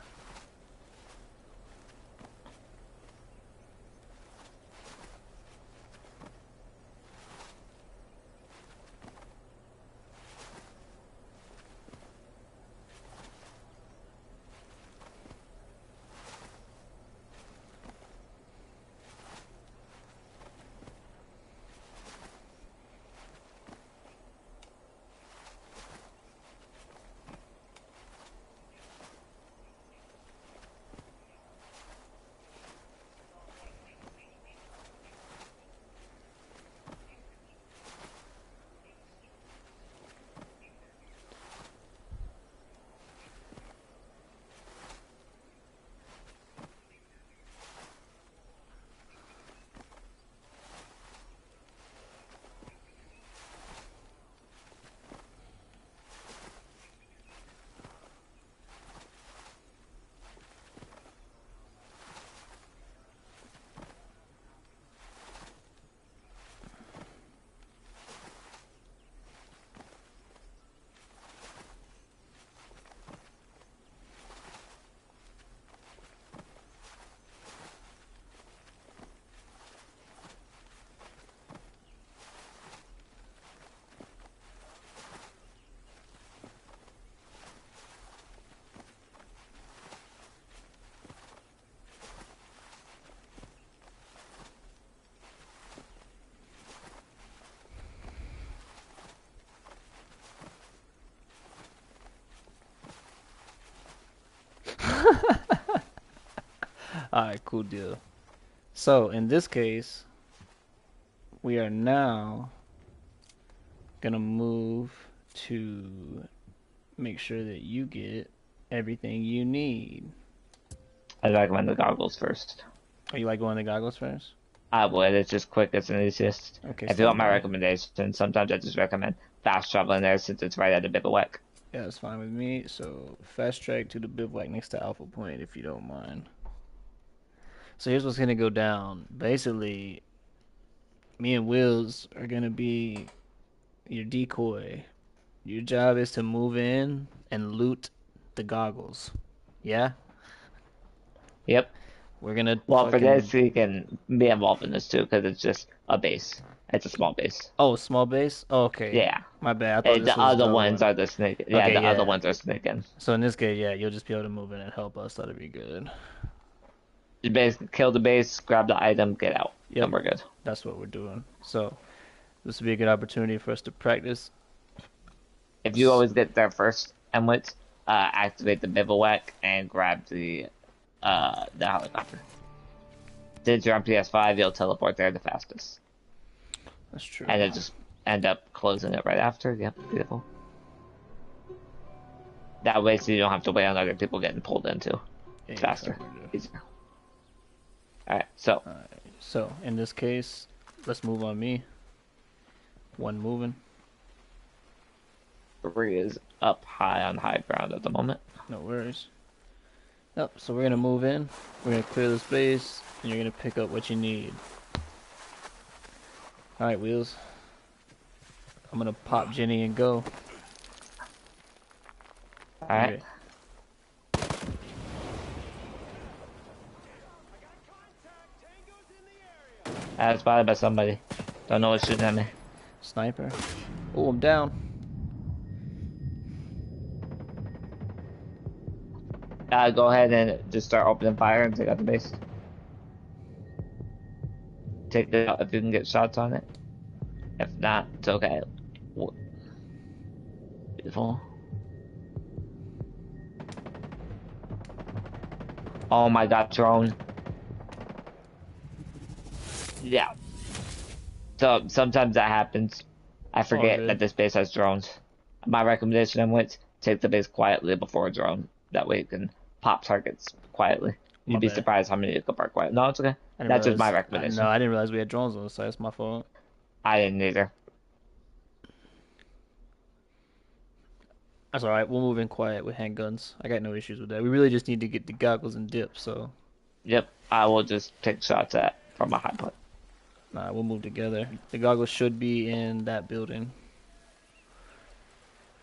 Alright, cool deal. So, in this case, we are now gonna move to make sure that you get everything you need. I'd recommend the goggles first. Oh, you like going to goggles first? I would, it's just quickest and easiest. Okay, If you want my fine. recommendation, sometimes I just recommend fast traveling there since it's right at a bivouac. Yeah, that's fine with me. So, fast track to the bivouac next to Alpha Point if you don't mind. So, here's what's gonna go down. Basically, me and Wills are gonna be your decoy. Your job is to move in and loot the goggles. Yeah? Yep. We're gonna Well, for fucking... this, you can be involved in this too, because it's just a base. It's a small base. Oh, small base? Oh, okay. Yeah. My bad. I thought And this the was other the ones one. are the snake. Yeah, Okay, the other yeah. ones are sneaking. So in this case, yeah, you'll just be able to move in and help us. That'll be good. You basically kill the base, grab the item, get out. Yep. And we're good. That's what we're doing. So this will be a good opportunity for us to practice. If you always get there first, Emlet, activate the bivouac and grab the the helicopter. Since you're on PS5, you'll teleport there the fastest. That's true. And then just end up closing it right after. Yep, beautiful. That way, so you don't have to wait on other people getting pulled into. It's faster. Easier. Alright, so. Alright, so, in this case, let's move on me. 1 moving. 3 is up high on high ground at the moment. No worries. Yep, so we're gonna move in. We're gonna clear the space, and you're gonna pick up what you need. Alright, Wheels. I'm gonna pop Jenny and go. Alright. I was spotted by somebody. Don't know what's shooting at me. Sniper. Oh, I'm down. Go ahead and just start opening fire and take out the base. Take it out if you can get shots on it. If not, it's okay. Beautiful. Oh my god, drone. Yeah. So sometimes that happens. I forget that this base has drones. My recommendation on which take the base quietly before a drone. That way you can pop targets quietly. You'd be surprised how many you can park quietly. No, it's okay. That's just my recommendation. No, I didn't realize we had drones on the side. It's my fault. I didn't either. That's alright. We'll move in quiet with handguns. I got no issues with that. We really just need to get the goggles and dip, so. Yep, I will just take shots at from a high point. Nah, we'll move together. The goggles should be in that building.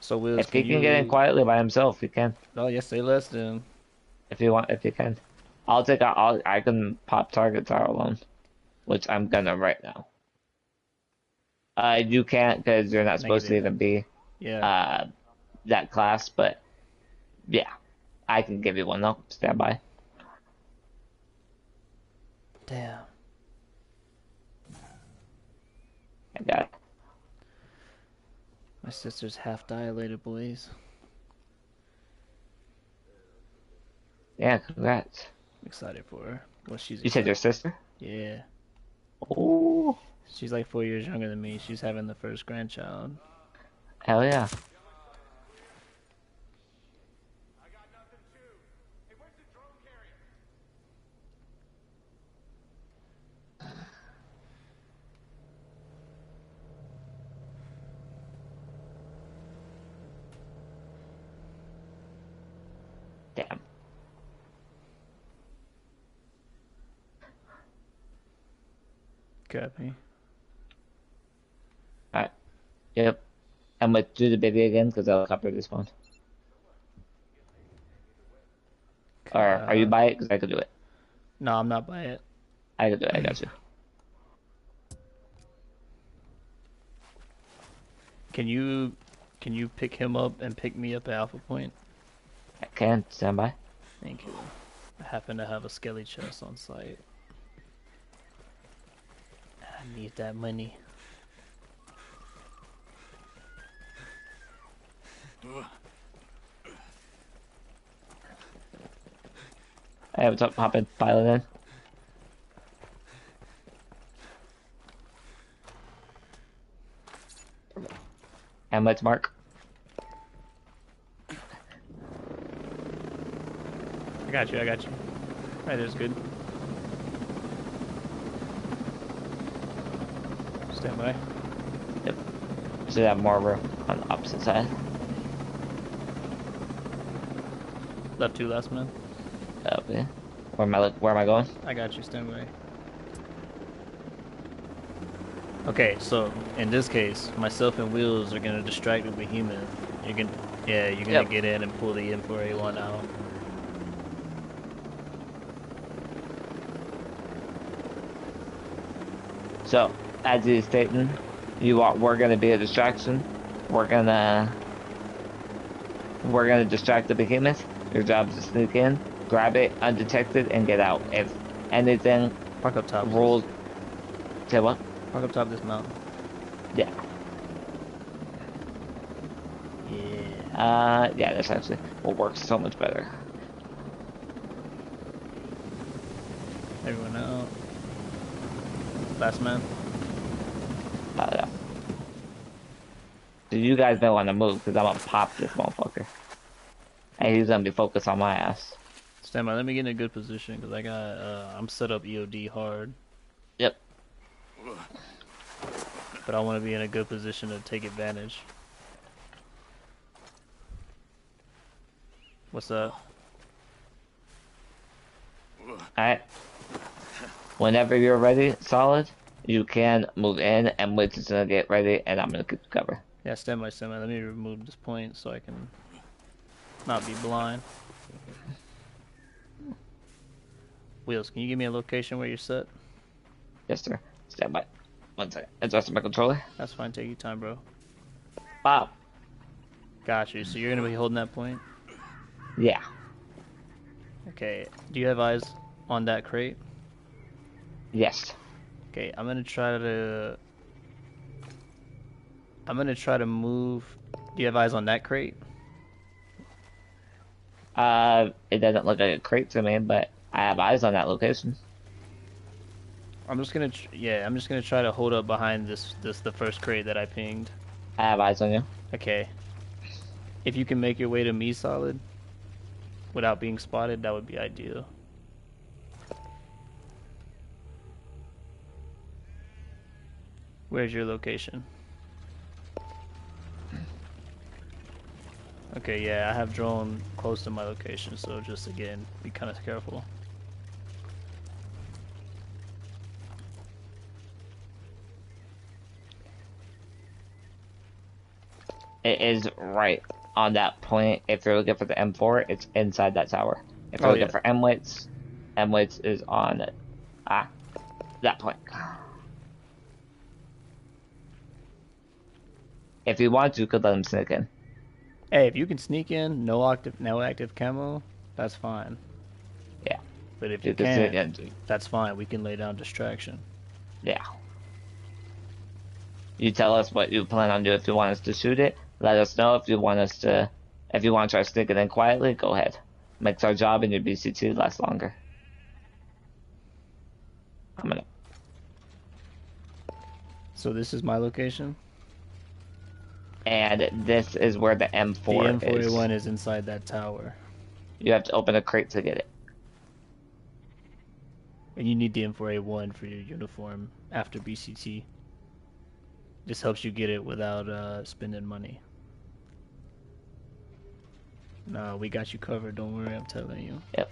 So Wills, if he can get in quietly by himself, he can. Oh, yes, say less then. If you want, if you can. I can pop target tower alone, which I'm gonna right now. You can't because you're not supposed to even be that class, but yeah, I can give you one though. Stand by. Damn. I got it. My sister's half dilated, boys. Yeah, congrats. I'm excited for her. Well, You said your sister? Yeah. Oh. She's like 4 years younger than me. She's having the first grandchild. Hell yeah. Damn. Copy. Alright. Yep. I'm gonna do the baby again because I'll copy this one. Or are you by it? Because I could do it. No, I'm not by it. I could do it. I got you. Can you pick him up and pick me up at Alpha Point? I can. Stand by. Thank you. I happen to have a skelly chest on site. I need that money. Hey, what's up? Hop in. Pilot in. And let's mark. I got you. Right there's good. Stand by. Yep. Should have more room on the opposite side. Left 2 last man. Okay. Where am I going? I got you. Stand by. Okay, so in this case, myself and Wheels are gonna distract the behemoth. You're gonna get in and pull the M4A1 out. So, as he's stating, we're gonna be a distraction. We're gonna distract the behemoth. Your job is to sneak in, grab it undetected, and get out. If anything Park up top. rolls, say what? Park up top of this mountain. Yeah. Yeah. Yeah, that's actually will work so much better. Everyone out. Last man. Yeah. So you guys may want to move because I'm gonna pop this motherfucker. And he's gonna be focused on my ass. Stand by. Let me get in a good position because I got. I'm set up EOD hard. Yep. But I want to be in a good position to take advantage. What's up? Alright. Whenever you're ready, solid, you can move in and wait until I get ready and I'm gonna keep the cover. Yeah, stand by. Let me remove this point so I can not be blind. Wheels, can you give me a location where you're set? Yes, sir. Stand by. 1 second. Adjusting my controller. That's fine. Take your time, bro. Wow. Got you. So you're gonna be holding that point? Yeah. Okay. Do you have eyes on that crate? Yes. Okay. I'm gonna try to move. Do you have eyes on that crate? It doesn't look like a crate to me, but I have eyes on that location. I'm just gonna try to hold up behind the first crate that I pinged. I have eyes on you. Okay. If you can make your way to me, solid, without being spotted, that would be ideal. Where's your location? Okay, yeah, I have drone close to my location, so just again, be kind of careful. It is right on that point. If you're looking for the M4, it's inside that tower. If you're looking for M-Wits, M-Wits is on that point. If you want to, you could let him sneak in. Hey, if you can sneak in, no active camo, that's fine. Yeah. But if you can sneak can't, in. that's fine. We can lay down distraction. Yeah. You tell us what you plan on doing. If you want us to shoot it, let us know. If you want to try to sneak it in quietly, go ahead. Makes our job and your BC2 last longer. So this is my location? And this is where the M4 the M41 is inside that tower. You have to open a crate to get it. And you need the M4A1 for your uniform after BCT. This helps you get it without spending money. No, we got you covered. Don't worry, I'm telling you. Yep.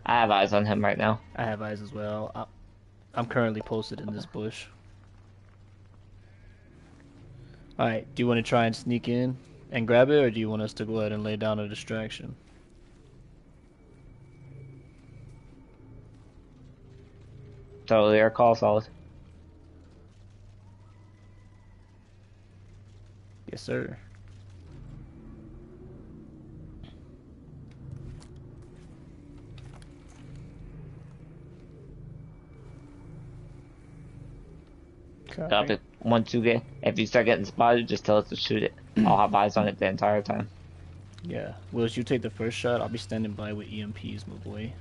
I have eyes on him right now. I have eyes as well. I'm currently posted in this bush. Alright, do you want to try and sneak in and grab it, or do you want us to go ahead and lay down a distraction? Totally, our call, solid. Yes, sir. Copy. Once you get, if you start getting spotted, just tell us to shoot it. I'll have eyes on it the entire time. Yeah. Willis, you take the first shot. I'll be standing by with EMPs, my boy.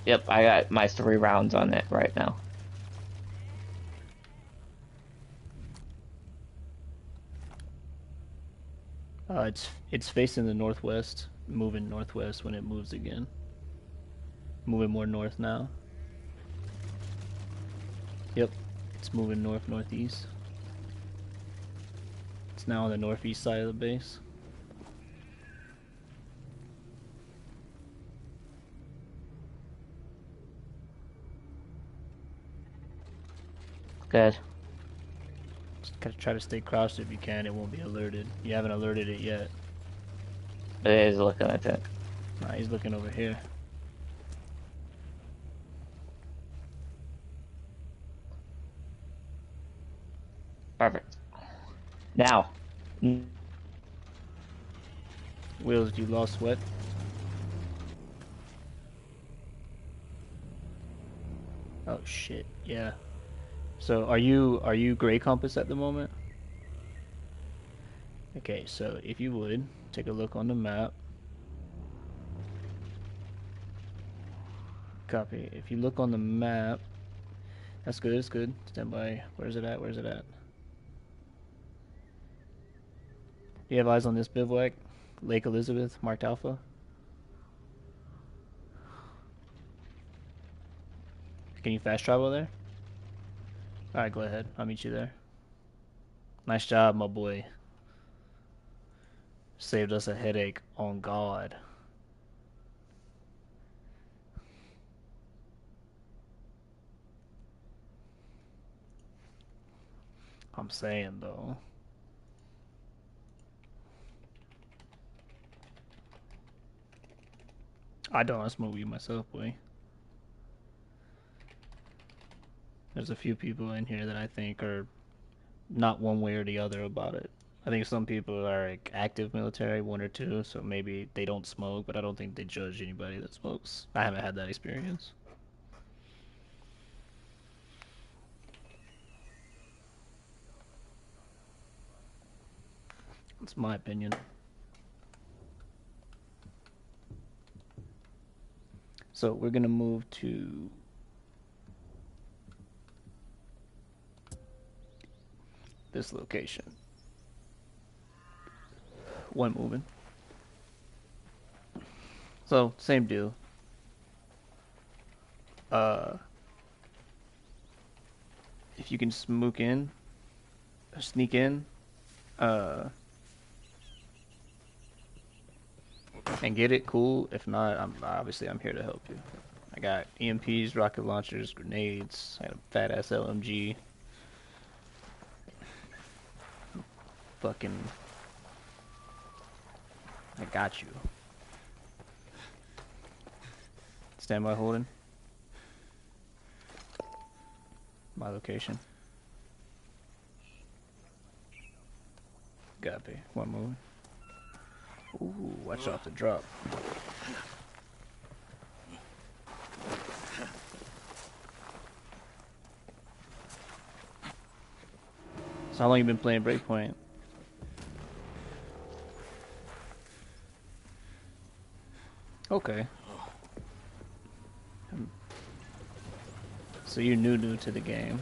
Yep, I got my 3 rounds on it right now. It's facing the northwest, moving northwest when it moves again. Moving more north now. Yep, it's moving northeast. It's now on the northeast side of the base. Good. Just gotta try to stay crouched if you can. It won't be alerted. You haven't alerted it yet. It is looking, I think. Nah, he's looking over here. Perfect. Now. Wills, you lost sweat? Oh shit, yeah. So are you gray compass at the moment? Okay, so if you would take a look on the map. Copy. If you look on the map, that's good. It's good. Stand by. Where's it at? Where's it at? Do you have eyes on this bivouac? Lake Elizabeth, marked Alpha. Can you fast travel there? Alright, go ahead. I'll meet you there. Nice job, my boy. Saved us a headache on God. I'm saying, though. I don't smoke weed myself, boy. There's a few people in here that I think are not one way or the other about it. I think some people are like active military, one or two, so maybe they don't smoke, but I don't think they judge anybody that smokes. I haven't had that experience. That's my opinion. So we're gonna move to this location. One moving. So same deal. If you can sneak in, and get it, cool. If not, I'm here to help you. I got EMPs, rocket launchers, grenades. I got a fat ass LMG. Fucking, I got you. Stand by holding. My location. Copy. One moving. Ooh, watch off the drop. So how long you been playing Breakpoint? Okay. So you're new to the game.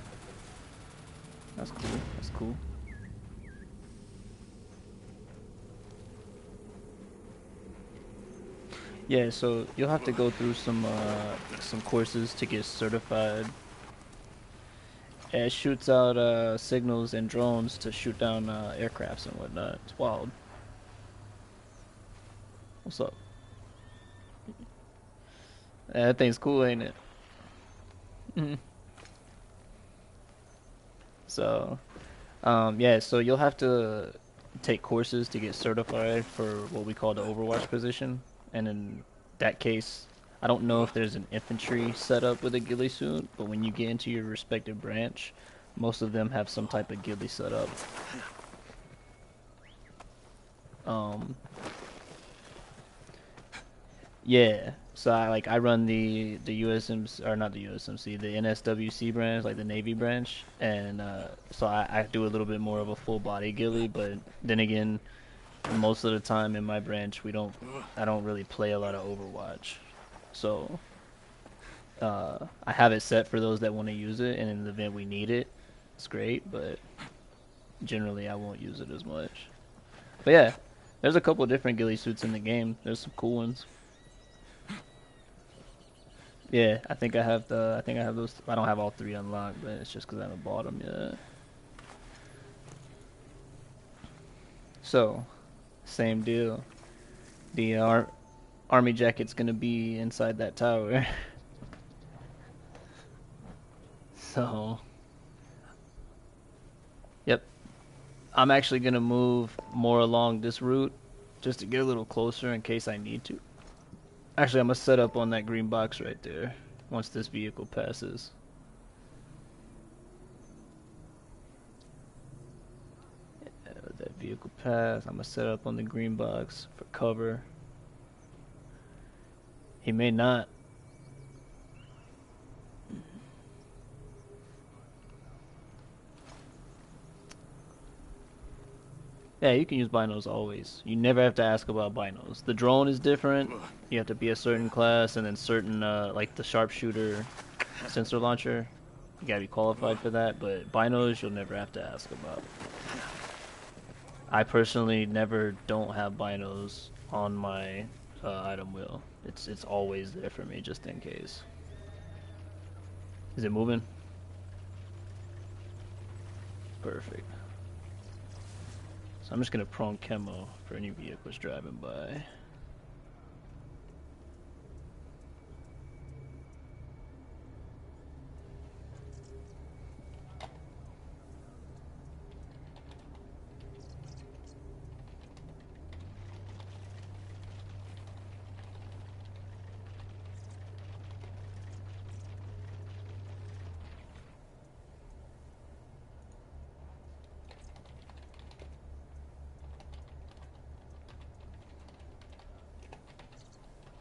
That's cool. That's cool. Yeah, so you'll have to go through some courses to get certified. It shoots out signals and drones to shoot down aircrafts and whatnot. It's wild. What's up? That thing's cool, ain't it? So, yeah, so you'll have to take courses to get certified for what we call the Overwatch position. And in that case, I don't know if there's an infantry setup with a ghillie suit, but when you get into your respective branch, most of them have some type of ghillie setup. Yeah, so I run the USMC, or not the USMC, the NSWC branch, like the Navy branch, and so I do a little bit more of a full body ghillie, but then again, most of the time in my branch I don't really play a lot of Overwatch, so I have it set for those that want to use it, and in the event we need it, it's great, but generally I won't use it as much. But yeah, there's a couple different ghillie suits in the game. There's some cool ones. Yeah, I think I have those. I don't have all three unlocked, but it's just because I haven't bought them yet. So, same deal. The army jacket's gonna be inside that tower. So, yep. I'm actually gonna move more along this route just to get a little closer in case I need to. Actually, I'm gonna set up on that green box right there once this vehicle passes. Let that vehicle pass. I'm gonna set up on the green box for cover. He may not. Yeah, you can use binos always. You never have to ask about binos. The drone is different. You have to be a certain class, and then certain, like the sharpshooter sensor launcher. You gotta be qualified for that, but binos you'll never have to ask about. I personally never don't have binos on my item wheel. It's always there for me just in case. Is it moving? Perfect. So I'm just gonna prone camo for any vehicles driving by.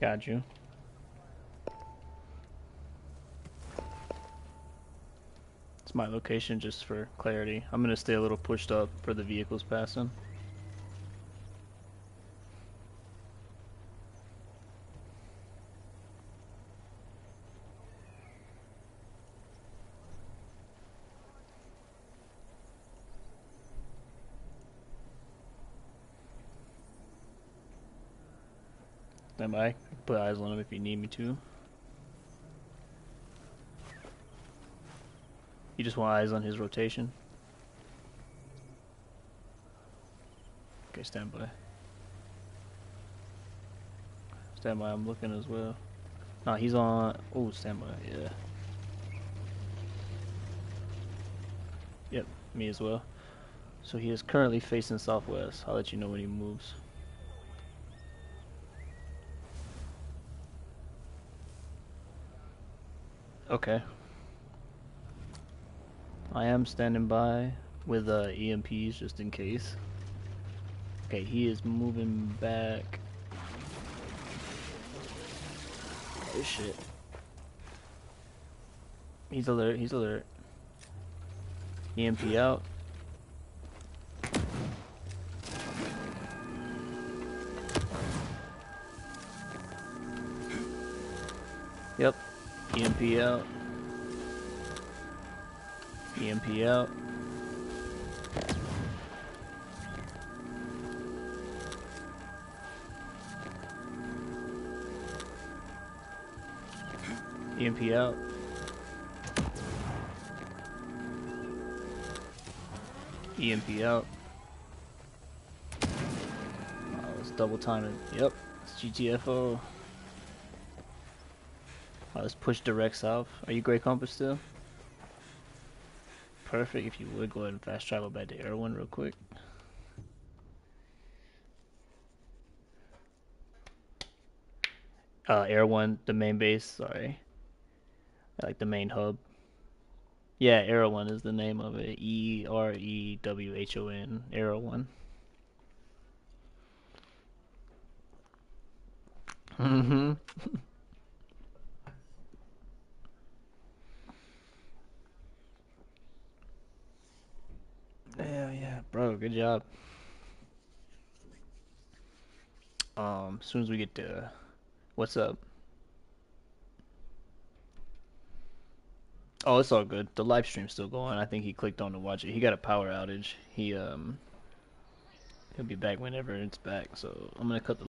Got you. It's my location just for clarity. I'm gonna stay a little pushed up for the vehicles passing. Stand by. I can put eyes on him if you need me to. You just want eyes on his rotation? Okay, stand by. Stand by, I'm looking as well. Nah, he's on... Oh, stand by, yeah. Yep, me as well. So he is currently facing southwest. I'll let you know when he moves. Okay. I am standing by with EMPs just in case. Okay, he is moving back. Oh shit. He's alert, he's alert. EMP out. Yep. EMP out. EMP out. EMP out. EMP out. Oh, it's double timing. Yep, it's GTFO. Let's push direct south. Are you Grey Compass still? Perfect. If you would, go ahead and fast travel back to Air 1 real quick. Air 1, the main base, sorry. Like the main hub. Yeah, Air 1 is the name of it. EREWHON, Air 1. Mm-hmm. Yeah, yeah, bro, good job. As soon as we get to... What's up? Oh, it's all good. The live stream's still going. I think he clicked on to watch it. He got a power outage. He'll be back whenever it's back. So I'm gonna cut the